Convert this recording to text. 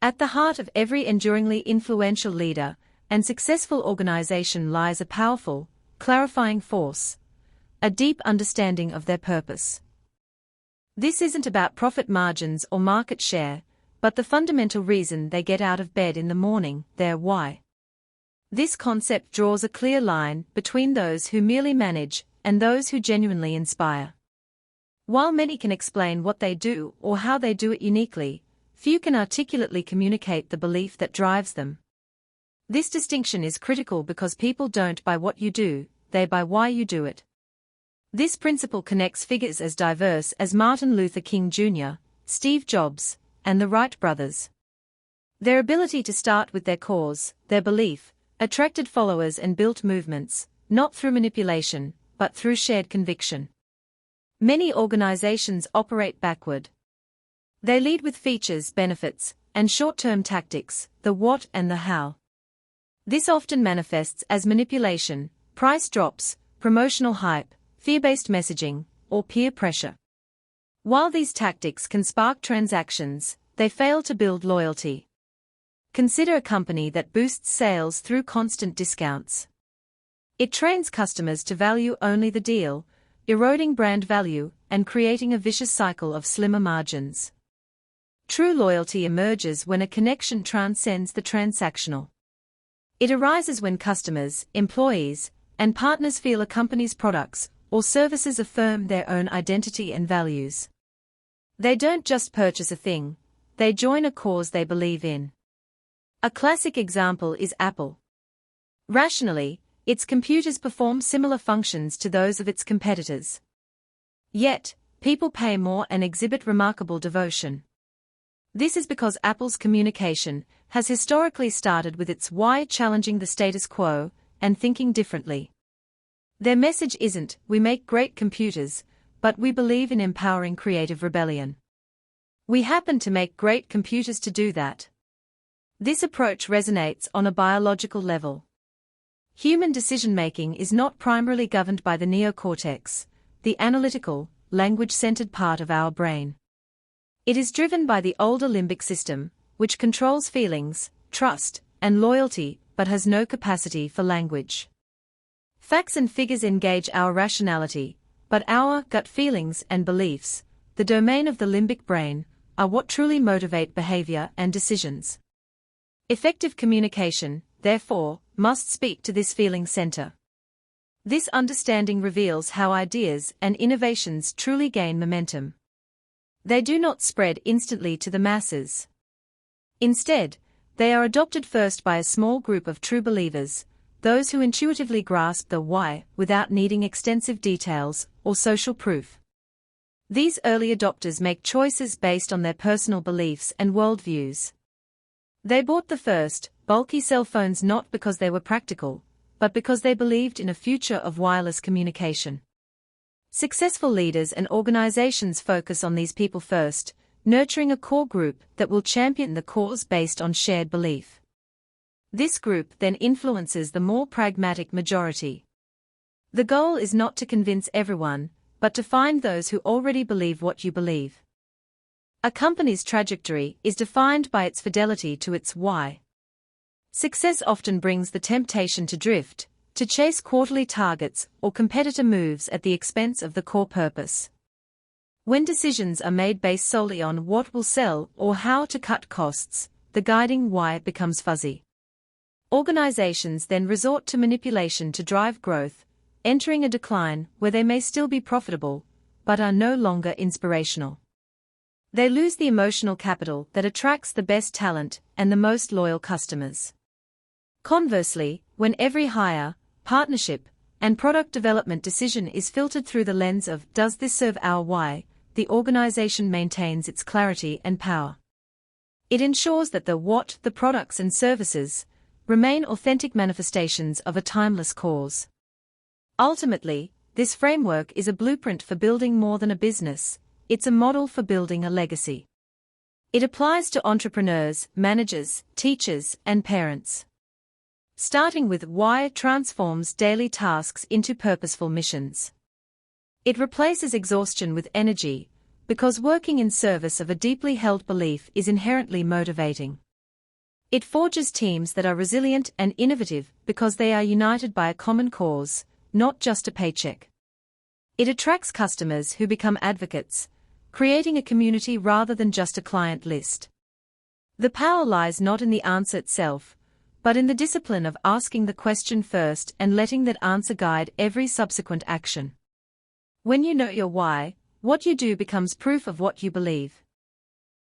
At the heart of every enduringly influential leader and successful organization lies a powerful, clarifying force, a deep understanding of their purpose. This isn't about profit margins or market share, but the fundamental reason they get out of bed in the morning, their why. This concept draws a clear line between those who merely manage and those who genuinely inspire. While many can explain what they do or how they do it uniquely, few can articulately communicate the belief that drives them. This distinction is critical because people don't buy what you do, they buy why you do it. This principle connects figures as diverse as Martin Luther King Jr., Steve Jobs, and the Wright brothers. Their ability to start with their cause, their belief, attracted followers and built movements, not through manipulation, but through shared conviction. Many organizations operate backward. They lead with features, benefits, and short-term tactics, the what and the how. This often manifests as manipulation, price drops, promotional hype, fear-based messaging, or peer pressure. While these tactics can spark transactions, they fail to build loyalty. Consider a company that boosts sales through constant discounts. It trains customers to value only the deal, eroding brand value and creating a vicious cycle of slimmer margins. True loyalty emerges when a connection transcends the transactional. It arises when customers, employees, and partners feel a company's products or services affirm their own identity and values. They don't just purchase a thing, they join a cause they believe in. A classic example is Apple. Rationally, its computers perform similar functions to those of its competitors. Yet, people pay more and exhibit remarkable devotion. This is because Apple's communication has historically started with its why, challenging the status quo and thinking differently. Their message isn't, "We make great computers," but "We believe in empowering creative rebellion. We happen to make great computers to do that." This approach resonates on a biological level. Human decision-making is not primarily governed by the neocortex, the analytical, language-centered part of our brain. It is driven by the older limbic system, which controls feelings, trust, and loyalty, but has no capacity for language. Facts and figures engage our rationality, but our gut feelings and beliefs, the domain of the limbic brain, are what truly motivate behavior and decisions. Effective communication, therefore, must speak to this feeling center. This understanding reveals how ideas and innovations truly gain momentum. They do not spread instantly to the masses. Instead, they are adopted first by a small group of true believers, those who intuitively grasp the why without needing extensive details or social proof. These early adopters make choices based on their personal beliefs and worldviews. They bought the first, bulky cell phones not because they were practical, but because they believed in a future of wireless communication. Successful leaders and organizations focus on these people first, nurturing a core group that will champion the cause based on shared belief. This group then influences the more pragmatic majority. The goal is not to convince everyone, but to find those who already believe what you believe. A company's trajectory is defined by its fidelity to its why. Success often brings the temptation to drift, to chase quarterly targets or competitor moves at the expense of the core purpose. When decisions are made based solely on what will sell or how to cut costs, the guiding why becomes fuzzy. Organizations then resort to manipulation to drive growth, entering a decline where they may still be profitable, but are no longer inspirational. They lose the emotional capital that attracts the best talent and the most loyal customers. Conversely, when every hire, partnership, and product development decision is filtered through the lens of "Does this serve our why?", the organization maintains its clarity and power. It ensures that the what, the products and services, remain authentic manifestations of a timeless cause. Ultimately, this framework is a blueprint for building more than a business, it's a model for building a legacy. It applies to entrepreneurs, managers, teachers, and parents. Starting with why transforms daily tasks into purposeful missions. It replaces exhaustion with energy, because working in service of a deeply held belief is inherently motivating. It forges teams that are resilient and innovative because they are united by a common cause, not just a paycheck. It attracts customers who become advocates, creating a community rather than just a client list. The power lies not in the answer itself, but in the discipline of asking the question first and letting that answer guide every subsequent action. When you know your why, what you do becomes proof of what you believe.